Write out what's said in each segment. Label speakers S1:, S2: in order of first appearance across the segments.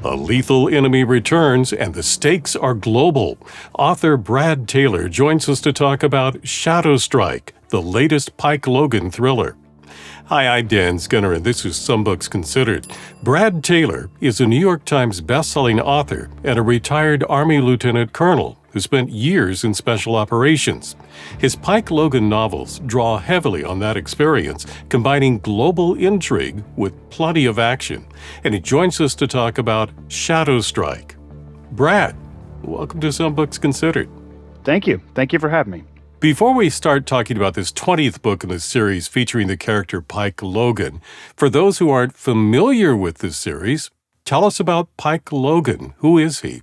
S1: A lethal enemy returns and the stakes are global. Author Brad Taylor joins us to talk about Shadow Strike, the latest Pike Logan thriller. Hi, I'm Dan Skinner, and this is Some Books Considered. Brad Taylor is a New York Times bestselling author and a retired Army lieutenant colonel who spent years in special operations. His Pike Logan novels draw heavily on that experience, combining global intrigue with plenty of action. And he joins us to talk about Shadow Strike. Brad, welcome to Some Books Considered.
S2: Thank you. Thank you for having me.
S1: Before we start talking about this 20th book in the series featuring the character Pike Logan, for those who aren't familiar with this series, tell us about Pike Logan. Who is he?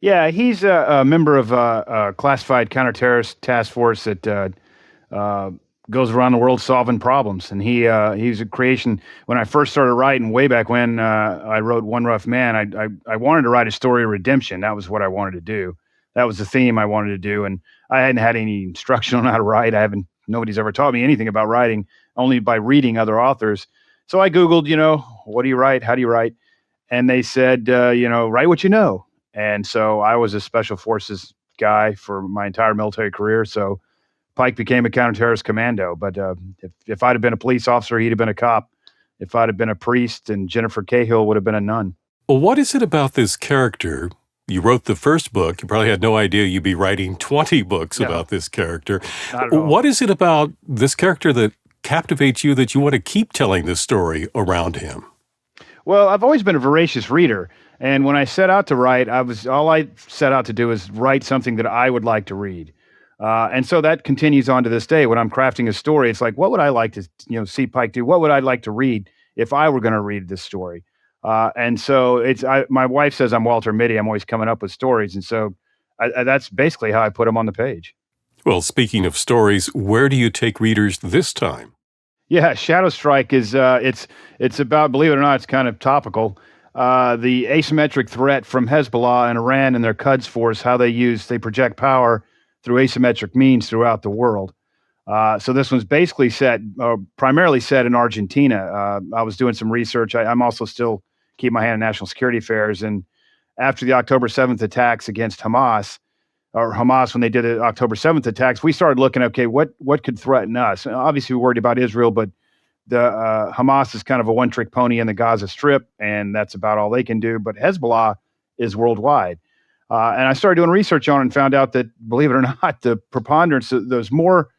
S2: Yeah, he's a member of a classified counter-terrorist task force that goes around the world solving problems. And he's a creation. When I first started writing, way back when I wrote One Rough Man, I wanted to write a story of redemption. That was what I wanted to do. That was the theme I wanted to do. And I hadn't had any instruction on how to write. Nobody's ever taught me anything about writing, only by reading other authors. So I Googled, what do you write? How do you write? And they said, write what you know. And so I was a special forces guy for my entire military career. So Pike became a counter-terrorist commando. But if I'd have been a police officer, he'd have been a cop. If I'd have been a priest, and Jennifer Cahill would have been a nun.
S1: Well, what is it about this character? You wrote the first book. You probably had no idea you'd be writing 20 books about this character.
S2: Not at all.
S1: What is it about this character that captivates you that you want to keep telling this story around him?
S2: Well, I've always been a voracious reader. And when I set out to write, all I set out to do is write something that I would like to read. And so that continues on to this day. When I'm crafting a story, it's like, what would I like to see Pike do? What would I like to read if I were going to read this story? And so my wife says I'm Walter Mitty. I'm always coming up with stories. And so that's basically how I put them on the page. Well, speaking of stories, where do you take readers this time? Yeah, Shadow Strike is, it's about, believe it or not, it's kind of topical. The asymmetric threat from Hezbollah and Iran and their Quds force, how they project power through asymmetric means throughout the world. So this one's basically primarily set in Argentina. I was doing some research. I'm also still keep my hand in national security affairs. And after the October 7th attacks against Hamas, when they did the October 7th attacks, we started looking, okay, what could threaten us? And obviously, we're worried about Israel, but the Hamas is kind of a one-trick pony in the Gaza Strip, and that's about all they can do. But Hezbollah is worldwide. And I started doing research on it and found out that, believe it or not, the preponderance, there's more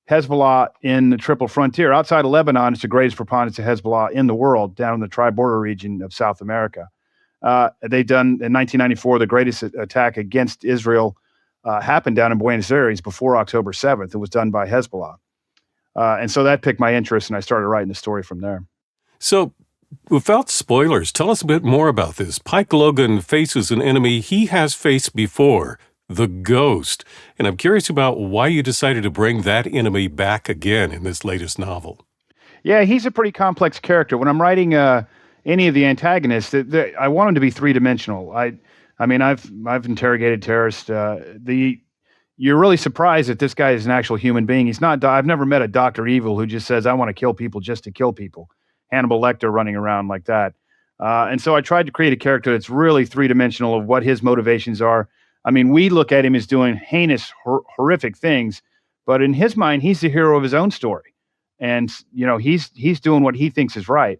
S2: Hezbollah in the Triple Frontier. Outside of Lebanon, it's the greatest preponderance of Hezbollah in the world, down in the tri-border region of South America. They've done, in 1994, the greatest attack against Israel happened down in Buenos Aires before October 7th. It was done by Hezbollah. And so that piqued my interest, and I started writing the story from there. So, without spoilers, tell us a bit more about this. Pike Logan faces an enemy he has faced before, the Ghost. And I'm curious about why you decided to bring that enemy back again in this latest novel. Yeah, he's a pretty complex character. When I'm writing any of the antagonists, I want him to be three-dimensional. I mean, I've interrogated terrorists. You're really surprised that this guy is an actual human being. He's not. I've never met a Dr. Evil who just says, I want to kill people just to kill people. Hannibal Lecter running around like that. And so I tried to create a character that's really three-dimensional of what his motivations are. I mean, we look at him as doing heinous, horrific things, but in his mind, he's the hero of his own story. And, he's doing what he thinks is right.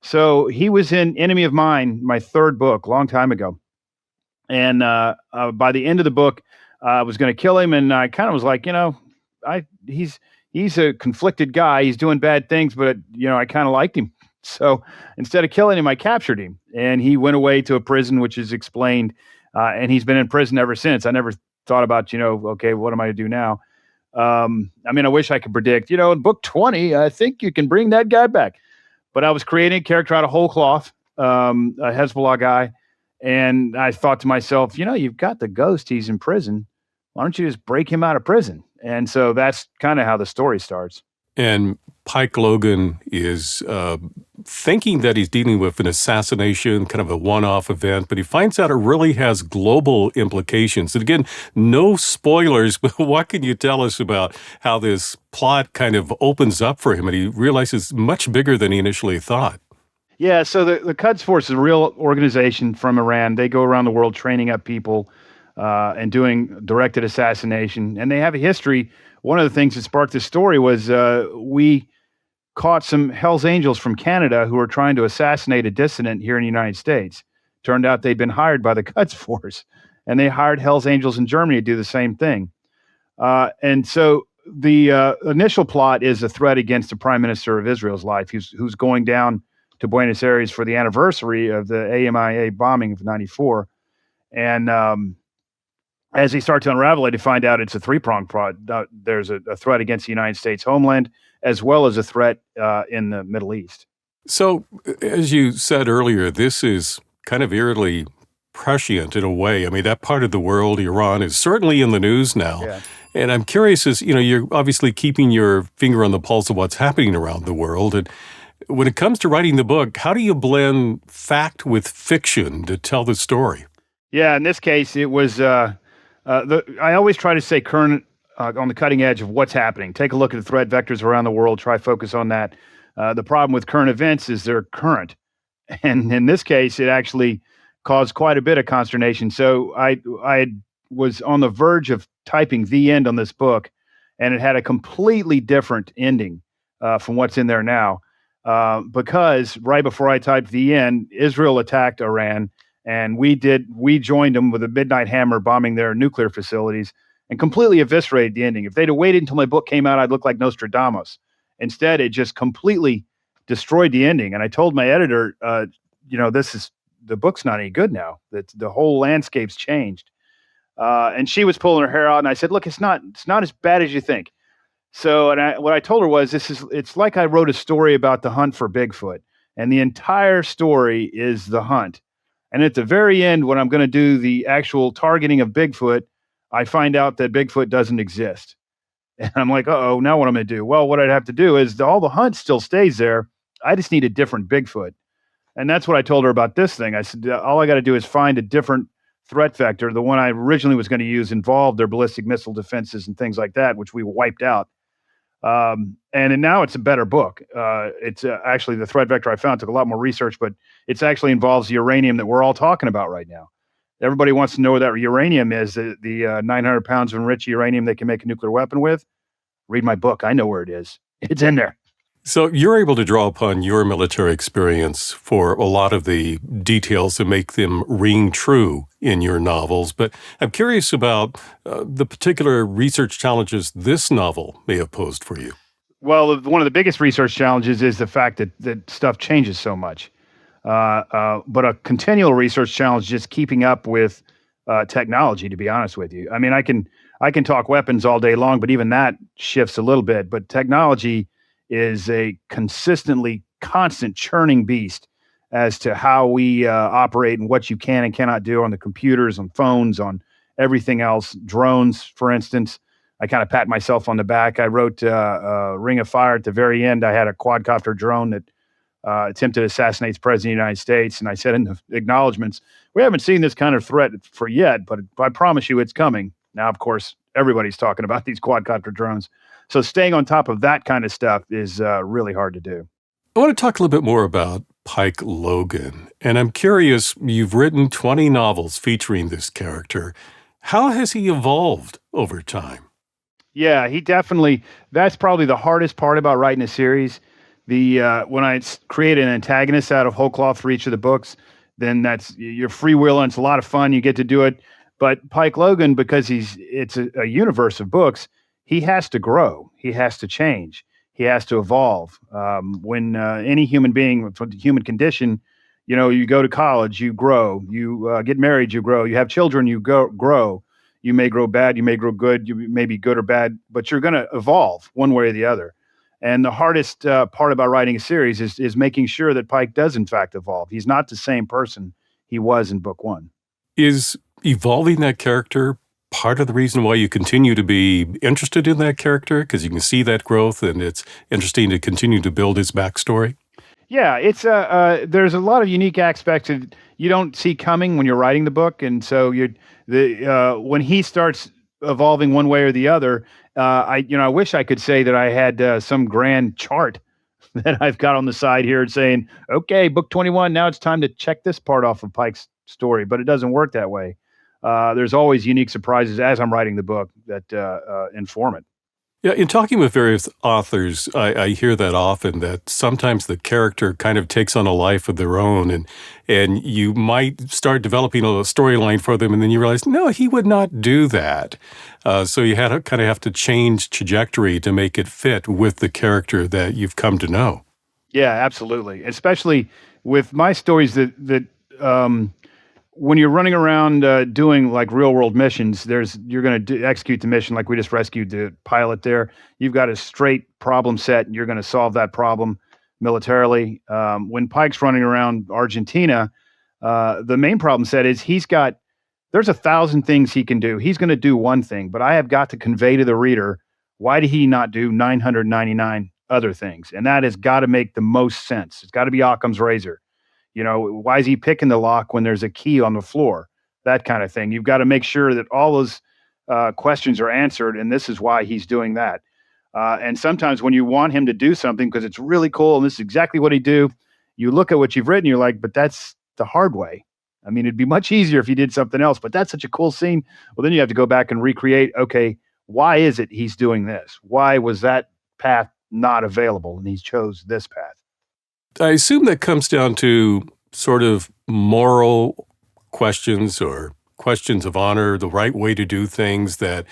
S2: So he was in Enemy of Mine, my third book, a long time ago. And by the end of the book, I was going to kill him, and I kind of was like, he's a conflicted guy. He's doing bad things, but I kind of liked him. So instead of killing him, I captured him, and he went away to a prison, which is explained, and he's been in prison ever since. I never thought about, okay, what am I to do now? I wish I could predict, in book 20, I think you can bring that guy back. But I was creating a character out of whole cloth, a Hezbollah guy, and I thought to myself, you've got the Ghost. He's in prison. Why don't you just break him out of prison? And so that's kind of how the story starts. And Pike Logan is thinking that he's dealing with an assassination, kind of a one-off event, but he finds out it really has global implications. And again, no spoilers, but what can you tell us about how this plot kind of opens up for him and he realizes much bigger than he initially thought? Yeah, so the Quds Force is a real organization from Iran. They go around the world training up people and doing directed assassination, and they have a history. One of the things that sparked this story was we caught some Hell's Angels from Canada who were trying to assassinate a dissident here in the United States. Turned out they'd been hired by the Quds Force, and they hired Hell's Angels in Germany to do the same thing. And so the initial plot is a threat against the Prime Minister of Israel's life, who's going down to Buenos Aires for the anniversary of the AMIA bombing of '94. And as they start to unravel it, they find out it's a three-pronged plot. There's a threat against the United States homeland, as well as a threat in the Middle East.
S1: So, as you said earlier, this is kind of eerily prescient in a way. I mean, that part of the world, Iran, is certainly in the news now.
S2: Yeah.
S1: And I'm curious, as you know, you're obviously keeping your finger on the pulse of what's happening around the world. And when it comes to writing the book, how do you blend fact with fiction to tell the story?
S2: Yeah, in this case, it was. I always try to stay current on the cutting edge of what's happening. Take a look at the threat vectors around the world. Try focus on that. The problem with current events is they're current, and in this case, it actually caused quite a bit of consternation. So I was on the verge of typing the end on this book, and it had a completely different ending from what's in there now. Because right before I typed the end, Israel attacked Iran, and we joined them with a midnight hammer, bombing their nuclear facilities, and completely eviscerated the ending. If they'd have waited until my book came out, I'd look like Nostradamus. Instead, it just completely destroyed the ending. And I told my editor, the book's not any good now. The whole landscape's changed. And she was pulling her hair out, and I said, "Look, it's not as bad as you think." So, what I told her was, it's like I wrote a story about the hunt for Bigfoot, and the entire story is the hunt. And at the very end, when I'm going to do the actual targeting of Bigfoot, I find out that Bigfoot doesn't exist. And I'm like, uh-oh, now what am I going to do? Well, what I'd have to do is all the hunt still stays there. I just need a different Bigfoot. And that's what I told her about this thing. I said, all I got to do is find a different threat vector. The one I originally was going to use involved their ballistic missile defenses and things like that, which we wiped out. And now it's a better book. It's actually the threat vector I found took a lot more research, but it actually involves the uranium that we're all talking about right now. Everybody wants to know where that uranium is, the 900 pounds of enriched uranium they can make a nuclear weapon with. Read my book. I know where it is. It's in there.
S1: So you're able to draw upon your military experience for a lot of the details that make them ring true in your novels. But I'm curious about the particular research challenges this novel may have posed for you.
S2: Well, one of the biggest research challenges is the fact that stuff changes so much. But a continual research challenge just keeping up with technology, to be honest with you. I mean, I can talk weapons all day long, but even that shifts a little bit. But technology is a constant churning beast as to how we operate and what you can and cannot do on the computers, on phones, on everything else. Drones, for instance. I kind of pat myself on the back. I wrote Ring of Fire at the very end. I had a quadcopter drone that attempted to assassinate the President of the United States. And I said in the acknowledgments, we haven't seen this kind of threat for yet, but I promise you it's coming. Now, of course, everybody's talking about these quadcopter drones. So staying on top of that kind of stuff is really hard to do.
S1: I want to talk a little bit more about Pike Logan. And I'm curious, you've written 20 novels featuring this character. How has he evolved over time?
S2: Yeah, that's probably the hardest part about writing a series. When I create an antagonist out of whole cloth for each of the books, then that's your free will and it's a lot of fun. You get to do it. But Pike Logan, because it's a universe of books, he has to grow. He has to change. He has to evolve. When any human being with the human condition, you go to college, you grow. You get married, you grow. You have children, you grow. You may grow bad, you may grow good. You may be good or bad, but you're going to evolve one way or the other. And the hardest part about writing a series is making sure that Pike does, in fact, evolve. He's not the same person he was in book one.
S1: Is evolving that character part of the reason why you continue to be interested in that character? Because you can see that growth, and it's interesting to continue to build his backstory?
S2: Yeah, it's there's a lot of unique aspects that you don't see coming when you're writing the book. And so when he starts evolving one way or the other, I wish I could say that I had some grand chart that I've got on the side here and saying, okay, book 21, now it's time to check this part off of Pike's story. But it doesn't work that way. There's always unique surprises as I'm writing the book that inform it.
S1: Yeah, in talking with various authors, I hear that often that sometimes the character kind of takes on a life of their own, and you might start developing a storyline for them, and then you realize, no, he would not do that. So you had to kind of have to change trajectory to make it fit with the character that you've come to know.
S2: Yeah, absolutely. Especially with my stories that when you're running around doing like real world missions, you're going to execute the mission like we just rescued the pilot there. You've got a straight problem set, and you're going to solve that problem militarily. When Pike's running around Argentina, the main problem set is there's 1,000 things he can do. He's going to do one thing, but I have got to convey to the reader, why did he not do 999 other things? And that has got to make the most sense. It's got to be Occam's razor. Why is he picking the lock when there's a key on the floor? That kind of thing. You've got to make sure that all those questions are answered, and this is why he's doing that. And sometimes when you want him to do something because it's really cool and this is exactly what he'd do, you look at what you've written, you're like, but that's the hard way. I mean, it'd be much easier if he did something else, but that's such a cool scene. Well, then you have to go back and recreate, okay, why is it he's doing this? Why was that path not available and he chose this path?
S1: I assume that comes down to sort of moral questions or questions of honor, the right way to do things, that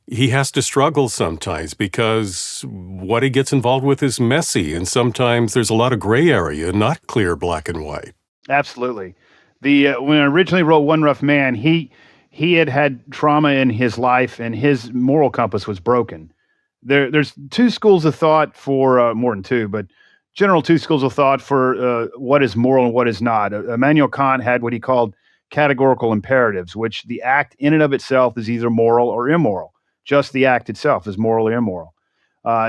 S1: he has to struggle sometimes because what he gets involved with is messy, and sometimes there's a lot of gray area, not clear black and white.
S2: Absolutely. When I originally wrote One Rough Man, he had trauma in his life, and his moral compass was broken. There's two schools of thought for more than two, but general two schools of thought for what is moral and what is not. Immanuel Kant had what he called categorical imperatives, which the act in and of itself is either moral or immoral. Just the act itself is moral or immoral.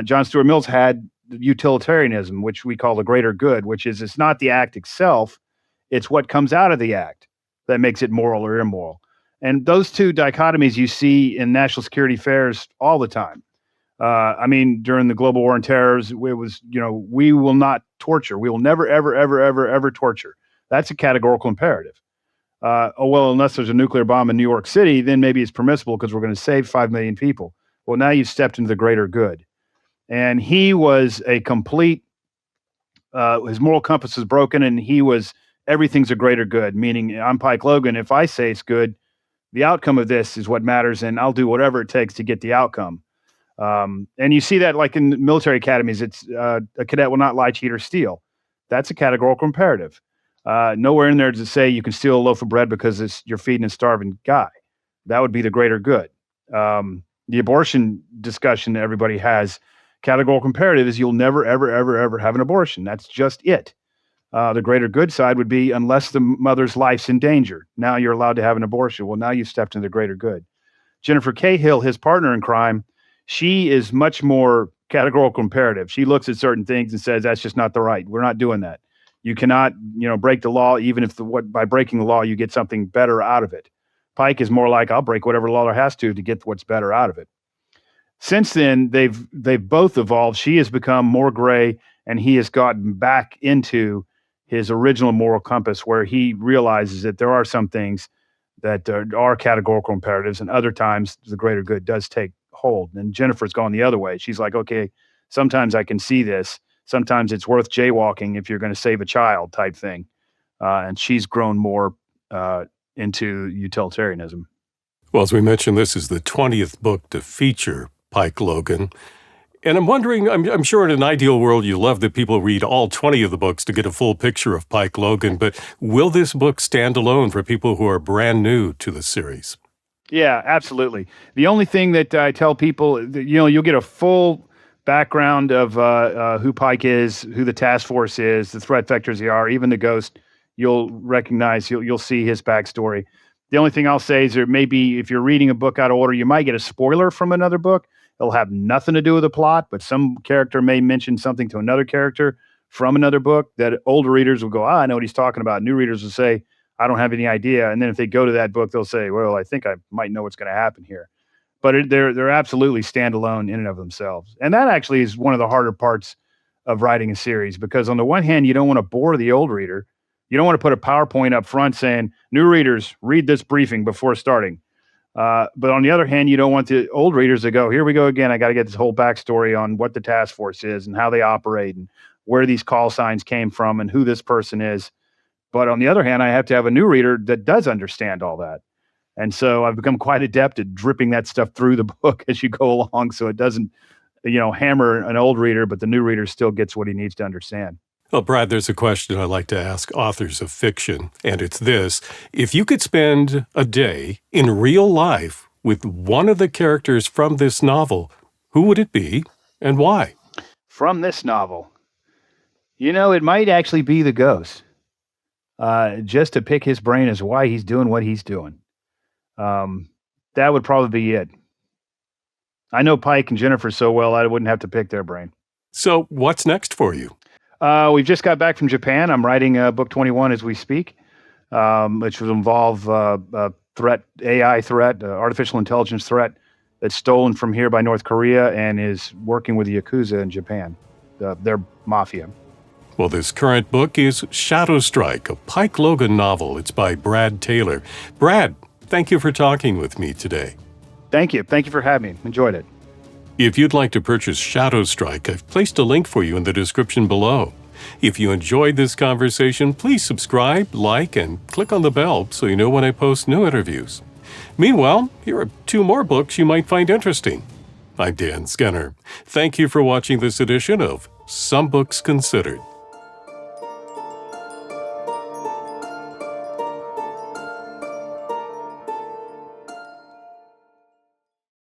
S2: John Stuart Mills had utilitarianism, which we call the greater good, which is it's not the act itself, it's what comes out of the act that makes it moral or immoral. And those two dichotomies you see in national security affairs all the time. I mean, during the global war on terrors, it was, we will not torture. We will never, ever, ever, ever, ever torture. That's a categorical imperative. Unless there's a nuclear bomb in New York City, then maybe it's permissible because we're going to save 5 million people. Well, now you've stepped into the greater good. And he was a complete, his moral compass is broken, and everything's a greater good, meaning I'm Pike Logan. If I say it's good, the outcome of this is what matters, and I'll do whatever it takes to get the outcome. And you see that like in military academies, it's a cadet will not lie, cheat, or steal. That's a categorical imperative. Nowhere in there does it say you can steal a loaf of bread because you're feeding a starving guy. That would be the greater good. The abortion discussion that everybody has, categorical imperative is you'll never, ever, ever, ever have an abortion. That's just it. The greater good side would be unless the mother's life's in danger. Now you're allowed to have an abortion. Well, now you've stepped into the greater good. Jennifer Cahill, his partner in crime, she is much more categorical imperative. She looks at certain things and says, that's just not the right. We're not doing that. You cannot, break the law, even if by breaking the law, you get something better out of it. Pike is more like, I'll break whatever law there has to get what's better out of it. Since then, they've both evolved. She has become more gray, and he has gotten back into his original moral compass, where he realizes that there are some things that are categorical imperatives, and other times the greater good does take hold. And Jennifer's gone the other way. She's like, okay, sometimes I can see this. Sometimes it's worth jaywalking if you're going to save a child type thing. And she's grown more into utilitarianism.
S1: Well, as we mentioned, this is the 20th book to feature Pike Logan. And I'm wondering, I'm sure in an ideal world, you love that people read all 20 of the books to get a full picture of Pike Logan, but will this book stand alone for people who are brand new to the series?
S2: Yeah, absolutely. The only thing that I tell people, you'll get a full background of who Pike is, who the task force is, the threat vectors they are, even the ghost. You'll recognize, you'll see his backstory. The only thing I'll say is there may be, if you're reading a book out of order, you might get a spoiler from another book. It'll have nothing to do with the plot, but some character may mention something to another character from another book that older readers will go, I know what he's talking about. New readers will say, I don't have any idea. And then if they go to that book, they'll say, well, I think I might know what's going to happen here. But they're absolutely standalone in and of themselves. And that actually is one of the harder parts of writing a series, because on the one hand, you don't want to bore the old reader. You don't want to put a PowerPoint up front saying, new readers, read this briefing before starting. But on the other hand, you don't want the old readers to go, here we go again. I got to get this whole backstory on what the task force is and how they operate and where these call signs came from and who this person is. But on the other hand, I have to have a new reader that does understand all that. And so I've become quite adept at dripping that stuff through the book as you go along, so it doesn't, hammer an old reader, but the new reader still gets what he needs to understand.
S1: Well, Brad, there's a question I like to ask authors of fiction, and it's this. If you could spend a day in real life with one of the characters from this novel, who would it be and why?
S2: From this novel, it might actually be the ghost. Just to pick his brain as why he's doing what he's doing. That would probably be it. I know Pike and Jennifer so well, I wouldn't have to pick their brain.
S1: So what's next for you?
S2: We've just got back from Japan. I'm writing book 21 as we speak, which will involve a threat, AI threat, artificial intelligence threat that's stolen from here by North Korea and is working with the Yakuza in Japan, their mafia.
S1: Well, this current book is Shadow Strike, a Pike Logan novel. It's by Brad Taylor. Brad, thank you for talking with me today.
S2: Thank you. Thank you for having me. Enjoyed it.
S1: If you'd like to purchase Shadow Strike, I've placed a link for you in the description below. If you enjoyed this conversation, please subscribe, like, and click on the bell so you know when I post new interviews. Meanwhile, here are 2 more books you might find interesting. I'm Dan Skinner. Thank you for watching this edition of Some Books Considered.